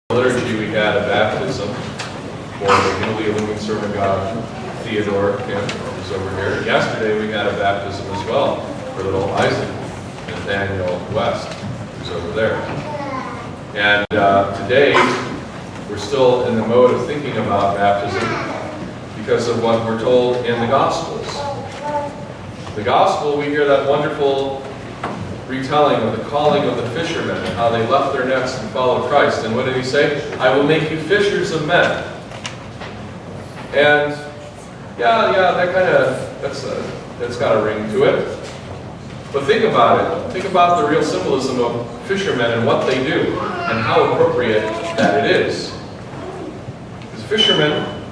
Liturgy, we had a baptism for the newly illumined servant God, Theodore Kim, who's over here. Yesterday, we had a baptism as well for little Isaac, Nathaniel West, who's over there. And today, we're still in the mode of thinking about baptism because of what we're told in the Gospels. The Gospel, we hear that wonderful retelling of the calling of the fishermen and how they left their nets and followed Christ. And what did he say? I will make you fishers of men. And that's got a ring to it. But think about it. Think about the real symbolism of fishermen and what they do and how appropriate that it is. Because fishermen,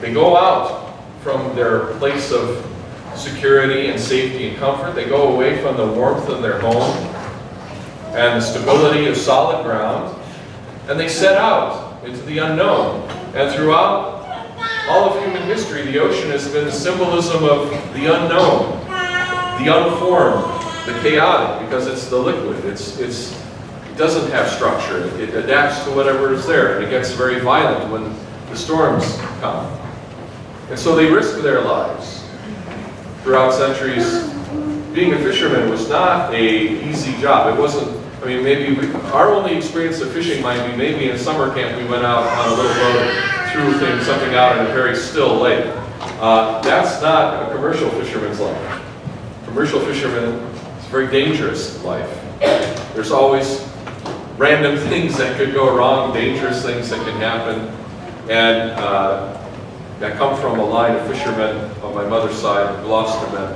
they go out from their place of security and safety and comfort. They go away from the warmth of their home and the stability of solid ground, and they set out into the unknown. And throughout all of human history, the ocean has been the symbolism of the unknown, the unformed, the chaotic, because it's the liquid. It doesn't have structure. It adapts to whatever is there, and it gets very violent when the storms come. And so they risk their lives. Throughout centuries, being a fisherman was not an easy job. It wasn't, maybe our only experience of fishing might be maybe in summer camp we went out on a little boat, threw something out in a very still lake. That's not a commercial fisherman's life. Commercial fisherman, it's a very dangerous life. There's always random things that could go wrong, dangerous things that can happen. And I come from a line of fishermen on my mother's side, Gloucester men,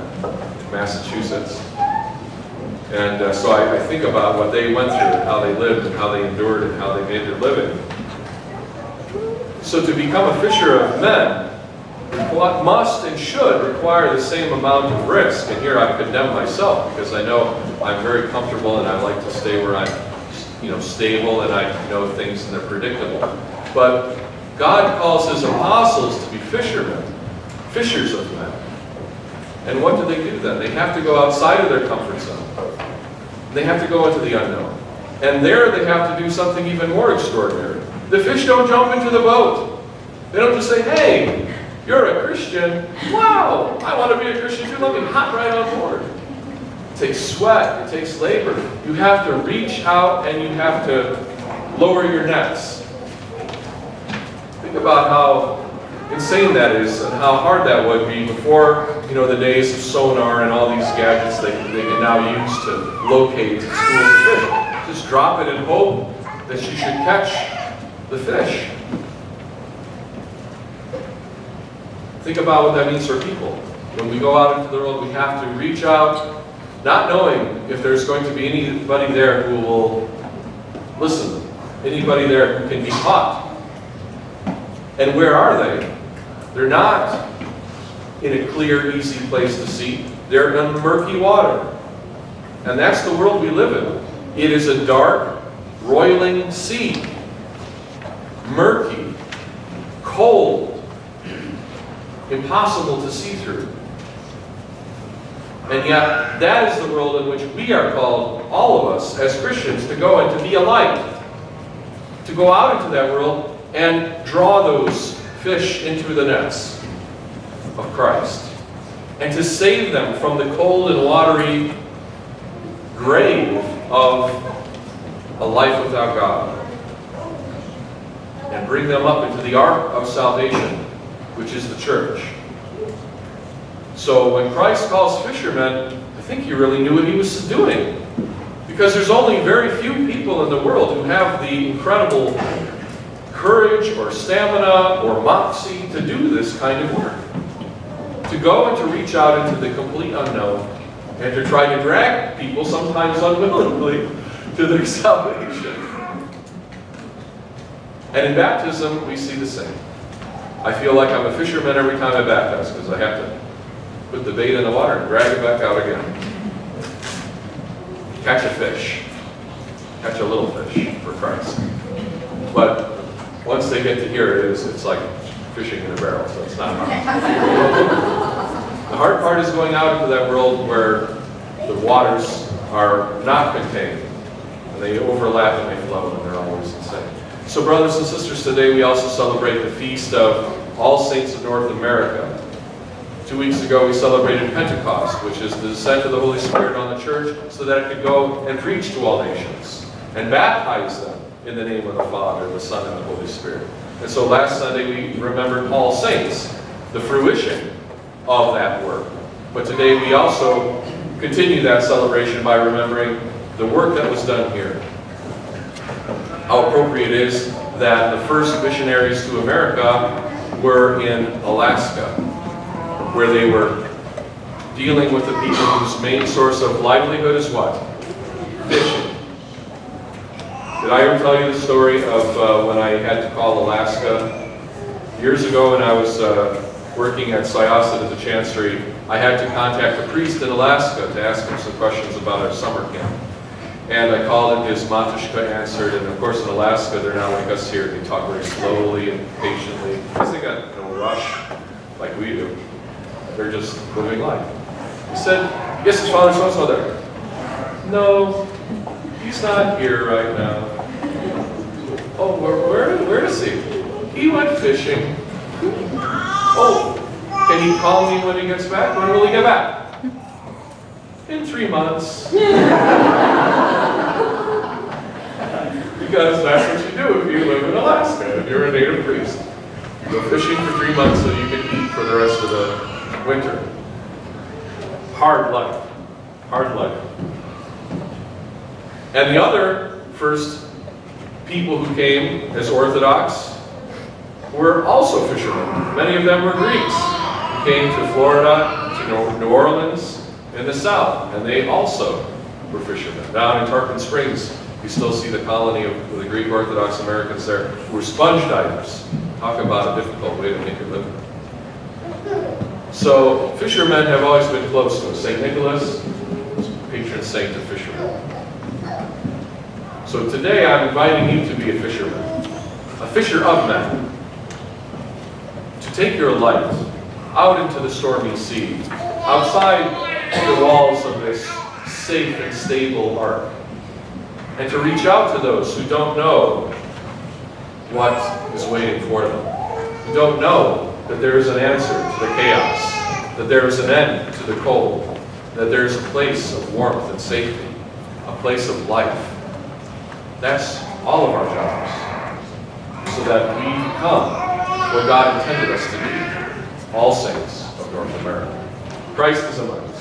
Massachusetts. And so I think about what they went through and how they lived and how they endured and how they made their living. So to become a fisher of men must and should require the same amount of risk. And here I condemn myself because I know I'm very comfortable and I like to stay where I'm stable and I know things and they're predictable. But God calls his apostles to be fishermen, fishers of men. And what do they do then? They have to go outside of their comfort zone. They have to go into the unknown. And there they have to do something even more extraordinary. The fish don't jump into the boat. They don't just say, hey, you're a Christian. Wow, I want to be a Christian too. Let me hop right on board. It takes sweat. It takes labor. You have to reach out and you have to lower your nets. Think about how insane that is and how hard that would be before, the days of sonar and all these gadgets they can now use to locate schools of fish. Just drop it and hope that you should catch the fish. Think about what that means for people. When we go out into the world, we have to reach out, not knowing if there's going to be anybody there who will listen, anybody there who can be taught. And where are they? They're not in a clear, easy place to see. They're in murky water. And that's the world we live in. It is a dark, roiling sea. Murky, cold, impossible to see through. And yet, that is the world in which we are called, all of us, as Christians, to go and to be a light. To go out into that world and draw those fish into the nets of Christ. And to save them from the cold and watery grave of a life without God. And bring them up into the ark of salvation, which is the church. So when Christ calls fishermen, I think he really knew what he was doing. Because there's only very few people in the world who have the incredible courage or stamina or moxie to do this kind of work. To go and to reach out into the complete unknown and to try to drag people, sometimes unwillingly, to their salvation. And in baptism, we see the same. I feel like I'm a fisherman every time I baptize because I have to put the bait in the water and drag it back out again. Catch a fish. Catch a little fish for Christ. But once they get to here, it's like fishing in a barrel, so it's not hard. The hard part is going out into that world where the waters are not contained. And they overlap and they flow, and they're always the same. So brothers and sisters, today we also celebrate the feast of All Saints of North America. 2 weeks ago we celebrated Pentecost, which is the descent of the Holy Spirit on the church so that it could go and preach to all nations and baptize them in the name of the Father, the Son, and the Holy Spirit. And so last Sunday we remembered All Saints, the fruition of that work. But today we also continue that celebration by remembering the work that was done here. How appropriate it is that the first missionaries to America were in Alaska, where they were dealing with the people whose main source of livelihood is what? Fishing. Did I ever tell you the story of when I had to call Alaska? Years ago when I was working at Syosset at the Chancery, I had to contact a priest in Alaska to ask him some questions about our summer camp. And I called and his Matushka answered, and of course in Alaska they're not like us here, they talk very slowly and patiently, because they got no rush like we do. They're just living life. He said, yes, his father so-and-so there. No, he's not here right now. Oh, where is he? He went fishing. Oh, can he call me when he gets back? When will he get back? In 3 months. Because that's what you do if you live in Alaska, if you're a native priest. You go fishing for 3 months so you can eat for the rest of the winter. Hard life. Hard life. And the other first people who came as Orthodox were also fishermen. Many of them were Greeks who came to Florida, to New Orleans, in the south, and they also were fishermen. Down in Tarpon Springs, you still see the colony of the Greek Orthodox Americans there who were sponge divers. Talk about a difficult way to make a living. So fishermen have always been close to us. St. Nicholas was patron saint of fishermen. So today I'm inviting you to be a fisherman, a fisher of men, to take your light out into the stormy sea, outside the walls of this safe and stable ark, and to reach out to those who don't know what is waiting for them, who don't know that there is an answer to the chaos, that there is an end to the cold, that there is a place of warmth and safety, a place of life. That's all of our jobs, so that we become what God intended us to be, all saints of North America. Christ is among us.